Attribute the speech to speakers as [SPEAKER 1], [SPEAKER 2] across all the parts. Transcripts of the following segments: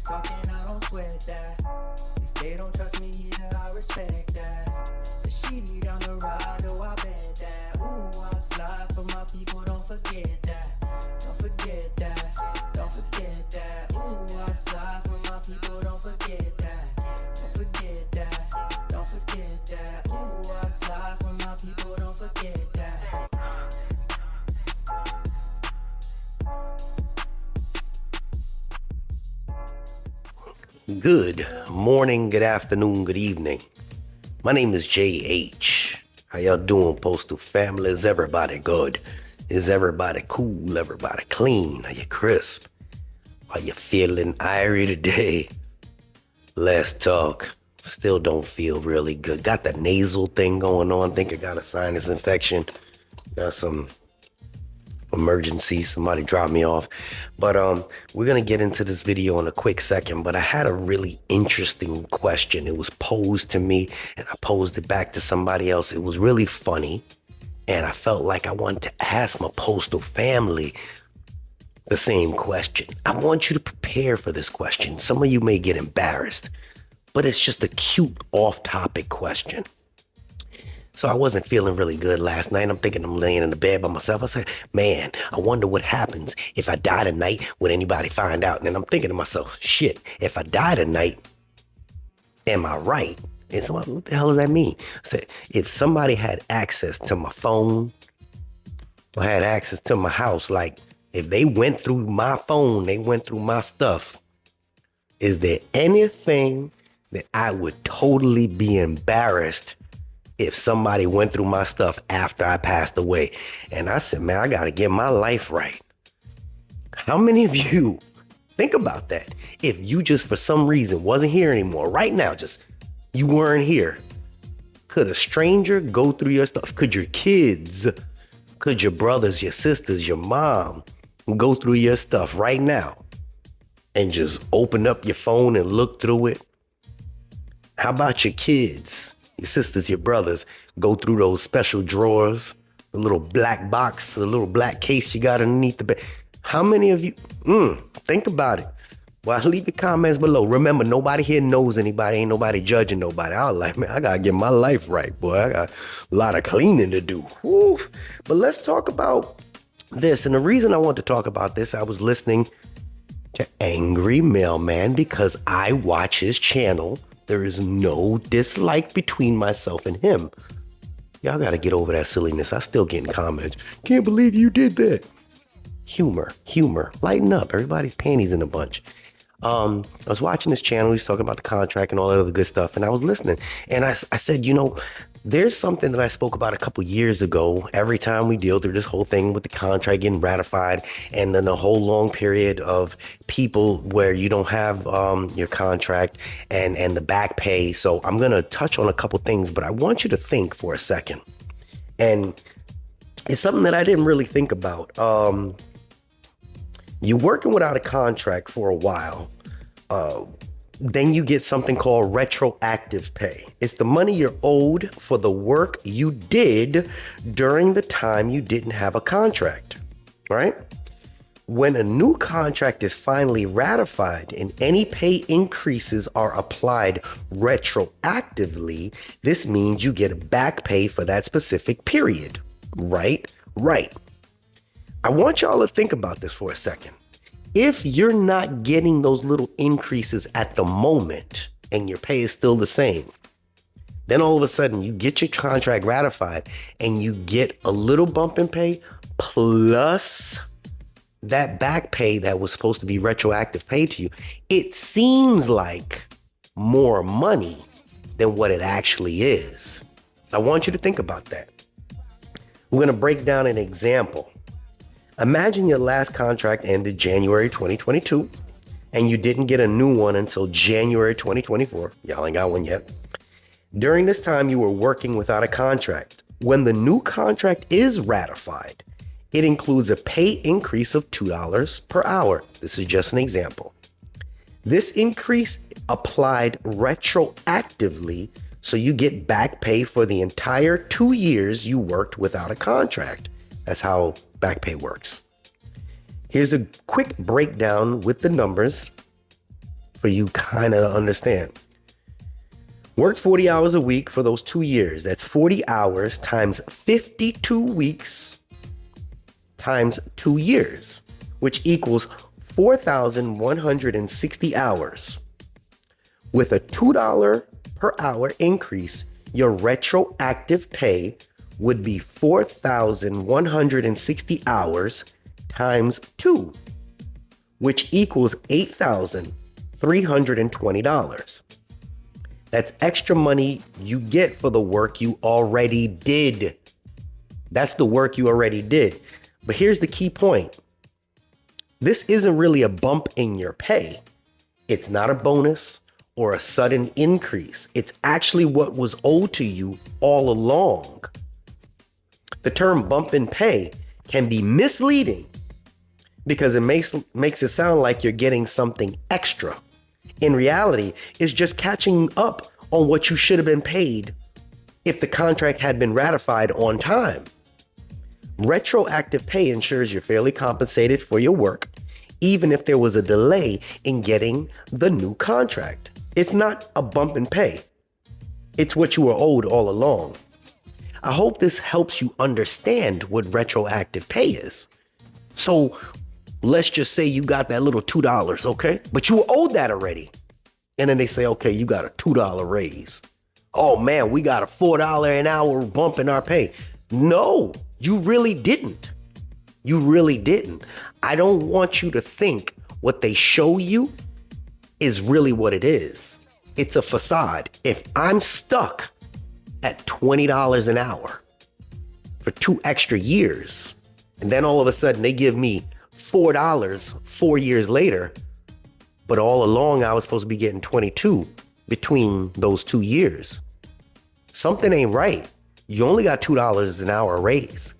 [SPEAKER 1] talking, I don't sweat that. If they don't trust me either, I respect that. But she need down the ride, oh, I bet that. Ooh, I slide for my people, don't forget that. Don't forget that. Don't forget that. Ooh, I slide for my people, don't forget that. Don't forget that. Don't forget that. Ooh, I slide for my people, don't forget that.
[SPEAKER 2] Good morning, good afternoon, good evening. My name is JH. How y'all doing, Postal family? Is everybody good? Is everybody cool? Everybody clean? Are you crisp? Are you feeling irie today? Let's talk. Still don't feel really good. Got the nasal thing going on. Think I got a sinus infection. Got some emergency. Somebody dropped me off. But we're going to get into this video in a quick second. But I had a really interesting question. It was posed to me and I posed it back to somebody else. It was really funny. And I felt like I wanted to ask my postal family the same question. I want you to prepare for this question. Some of you may get embarrassed, but it's just a cute off-topic question. So I wasn't feeling really good last night. I'm thinking I'm laying in the bed by myself. I said, man, I wonder what happens if I die tonight. Would anybody find out? And then I'm thinking to myself, shit, if I die tonight, am I right? And so what the hell does that mean? I said, if somebody had access to my phone or had access to my house, like if they went through my phone, they went through my stuff, is there anything that I would totally be embarrassed if somebody went through my stuff after I passed away? And I said, man, I got to get my life right. How many of you think about that? If you just for some reason wasn't here anymore right now, just you weren't here. Could a stranger go through your stuff? Could your kids, could your brothers, your sisters, your mom go through your stuff right now and just open up your phone and look through it? How about your kids, your sisters, your brothers, go through those special drawers, the little black box, the little black case you got underneath the bed? How many of you, think about it. Well, leave your comments below. Remember, nobody here knows anybody. Ain't nobody judging nobody. I was like, man, I got to get my life right, boy. I got a lot of cleaning to do. Woo. But let's talk about this. And the reason I want to talk about this, I was listening to Angry Mailman because I watch his channel. There is no dislike between myself and him. Y'all got to get over that silliness. I still getting comments. Can't believe you did that. Humor. Lighten up. Everybody's panties in a bunch. I was watching this channel. He's talking about the contract and all that other good stuff. And I was listening. And I said, you know, there's something that I spoke about a couple years ago. Every time we deal through this whole thing with the contract getting ratified and then the whole long period of people where you don't have your contract and the back pay. So I'm going to touch on a couple things, but I want you to think for a second. And it's something that I didn't really think about. You're working without a contract for a while. Then you get something called retroactive pay. It's the money you're owed for the work you did during the time you didn't have a contract, right? When a new contract is finally ratified and any pay increases are applied retroactively, this means you get back pay for that specific period, right? Right. I want y'all to think about this for a second. If you're not getting those little increases at the moment and your pay is still the same, then all of a sudden you get your contract ratified and you get a little bump in pay plus that back pay that was supposed to be retroactive pay to you. It seems like more money than what it actually is. I want you to think about that. We're going to break down an example. Imagine your last contract ended January 2022 and you didn't get a new one until January 2024. Y'all ain't got one yet. During this time, you were working without a contract. When the new contract is ratified, it includes a pay increase of $2 per hour. This is just an example. This increase applied retroactively, so you get back pay for the entire 2 years you worked without a contract. That's how back pay works. Here's a quick breakdown with the numbers for for you kind of to understand. Works 40 hours a week for those 2 years. That's 40 hours times 52 weeks times 2 years, which equals 4,160 hours. With a $2 per hour increase, your retroactive pay would be 4,160 hours times 2, which equals $8,320. That's extra money you get for the work you already did. That's the work you already did. But here's the key point. This isn't really a bump in your pay. It's not a bonus or a sudden increase. It's actually what was owed to you all along. The term bump in pay can be misleading because it makes it sound like you're getting something extra. In reality, it's just catching up on what you should have been paid if the contract had been ratified on time. Retroactive pay ensures you're fairly compensated for your work, even if there was a delay in getting the new contract. It's not a bump in pay. It's what you were owed all along. I hope this helps you understand what retroactive pay is. So let's just say you got that little $2, okay? But you were owed that already. And then they say, okay, you got a $2 raise. Oh man, we got a $4 an hour bump in our pay. No, you really didn't. You really didn't. I don't want you to think what they show you is really what it is. It's a facade. If I'm stuck at $20 an hour for 2 extra years, and then all of a sudden they give me $4 4 years later, but all along I was supposed to be getting 22 between those 2 years. Something ain't right. You only got $2 an hour raise.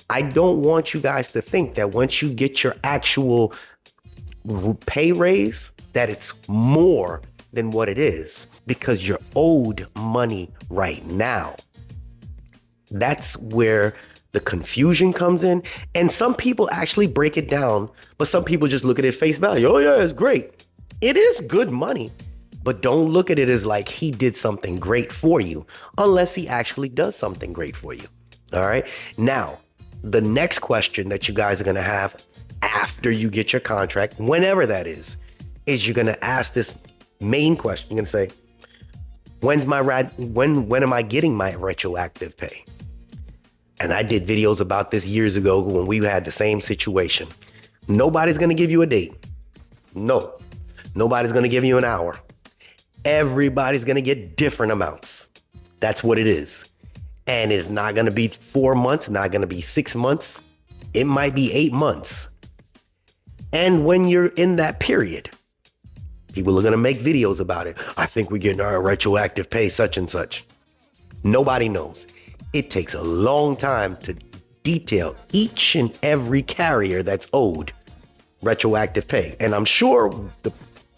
[SPEAKER 2] I don't want you guys to think that once you get your actual pay raise, that it's more than what it is, because you're owed money right now. That's where the confusion comes in. And some people actually break it down, but some people just look at it face value. Oh yeah, it's great. It is good money, but don't look at it as like he did something great for you, unless he actually does something great for you. All right. Now, the next question that you guys are going to have after you get your contract, whenever that is you're going to ask this main question. You're going to say, when am I getting my retroactive pay? And I did videos about this years ago when we had the same situation. Nobody's going to give you a date. No, nobody's going to give you an hour. Everybody's going to get different amounts. That's what it is. And it's not going to be 4 months, not going to be 6 months. It might be 8 months. And when you're in that period, people are going to make videos about it. I think we're getting our retroactive pay, such and such. Nobody knows. It takes a long time to detail each and every carrier that's owed retroactive pay. And I'm sure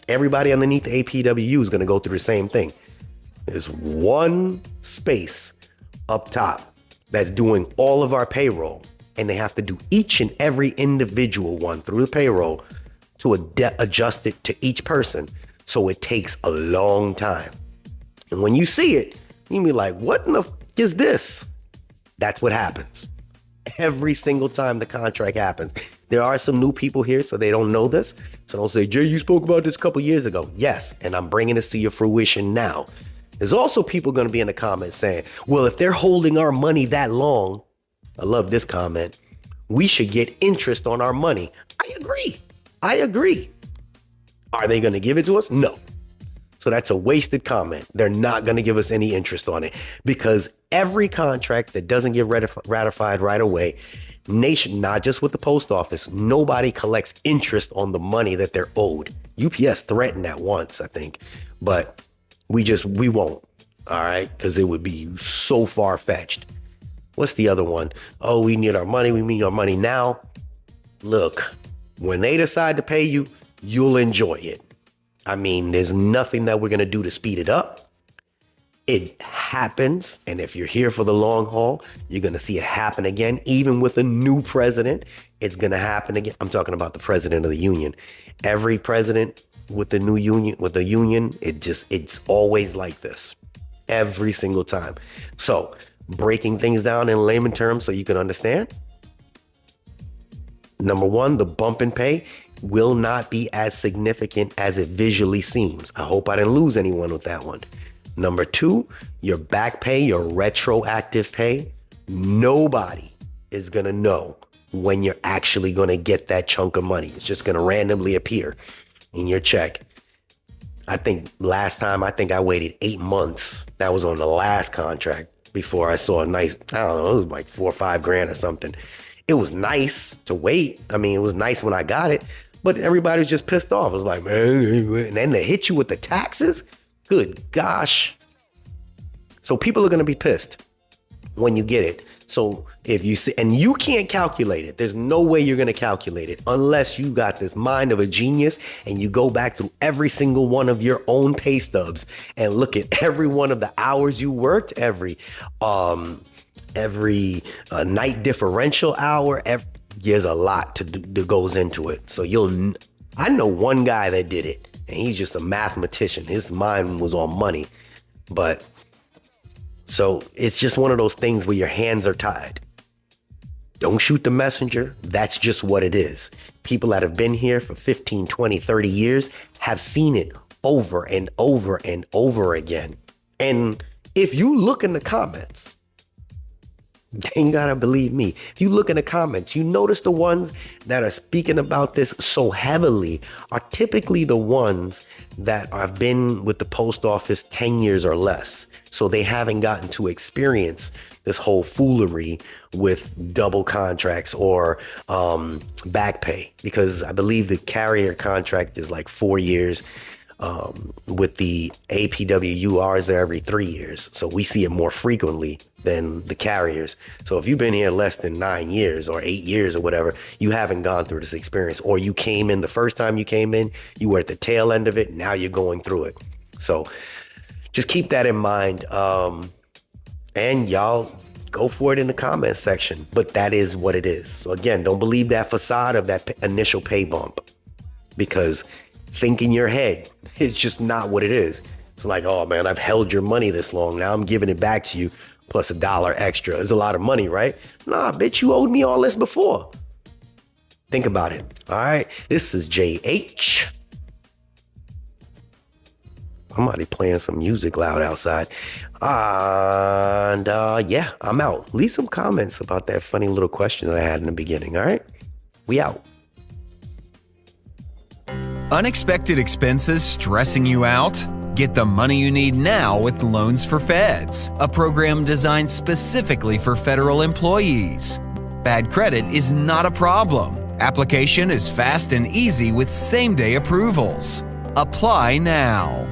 [SPEAKER 2] everybody underneath the APWU is going to go through the same thing. There's one space up top that's doing all of our payroll, and they have to do each and every individual one through the payroll to adjust it to each person. So it takes a long time. And when you see it, you be like, what in the is this? That's what happens every single time the contract happens. There are some new people here, so they don't know this. So don't say, Jay, you spoke about this a couple years ago. Yes, and I'm bringing this to your fruition now. There's also people going to be in the comments saying, well, if they're holding our money that long, I love this comment, we should get interest on our money. I agree. Are they going to give it to us? No. So that's a wasted comment. They're not going to give us any interest on it, because every contract that doesn't get ratified right away, not just with the post office, nobody collects interest on the money that they're owed. UPS threatened that once, I think, but we won't. All right. Because it would be so far fetched. What's the other one? Oh, we need our money. We need our money now. Look, when they decide to pay you, you'll enjoy it. I mean, there's nothing that we're going to do to speed it up. It happens. And if you're here for the long haul, you're going to see it happen again. Even with a new president, it's going to happen again. I'm talking about the president of the union. Every president with the union, it's always like this every single time. So breaking things down in layman terms so you can understand. Number one, the bump in pay will not be as significant as it visually seems. I hope I didn't lose anyone with that one. Number two, your back pay, your retroactive pay, nobody is going to know when you're actually going to get that chunk of money. It's just going to randomly appear in your check. I think last time, I waited 8 months. That was on the last contract before I saw a nice, I don't know, it was like $4 or $5 grand or something. It was nice to wait. I mean, it was nice when I got it, but everybody was just pissed off. It was like, man, and then they hit you with the taxes. Good gosh. So people are going to be pissed when you get it. So if you see, and you can't calculate it, there's no way you're going to calculate it unless you got this mind of a genius and you go back through every single one of your own pay stubs and look at every one of the hours you worked, every night differential hour. There's a lot that goes into it. So I know one guy that did it, and he's just a mathematician. His mind was on money, but so it's just one of those things where your hands are tied. Don't shoot the messenger. That's just what it is. People that have been here for 15, 20, 30 years have seen it over and over and over again. And if you look in the comments, you ain't gotta believe me. If you look in the comments, you notice the ones that are speaking about this so heavily are typically the ones that have been with the post office 10 years or less. So they haven't gotten to experience this whole foolery with double contracts or back pay, because I believe the carrier contract is like 4 years. With the APWURs, they're every 3 years. So we see it more frequently than the carriers. So if you've been here less than 9 years or 8 years or whatever, you haven't gone through this experience, or you came in the first time you came in, you were at the tail end of it. Now you're going through it. So just keep that in mind. And y'all go for it in the comments section, but that is what it is. So again, don't believe that facade of that initial pay bump, because think in your head, it's just not what it is. It's like, oh man, I've held your money this long. Now I'm giving it back to you plus $1 extra. It's a lot of money, right? Nah, bitch, you owed me all this before. Think about it. All right. This is JH. I'm already playing some music loud outside. And yeah, I'm out. Leave some comments about that funny little question that I had in the beginning. All right. We out.
[SPEAKER 3] Unexpected expenses stressing you out? Get the money you need now with Loans for Feds, a program designed specifically for federal employees. Bad credit is not a problem. Application is fast and easy with same-day approvals. Apply now.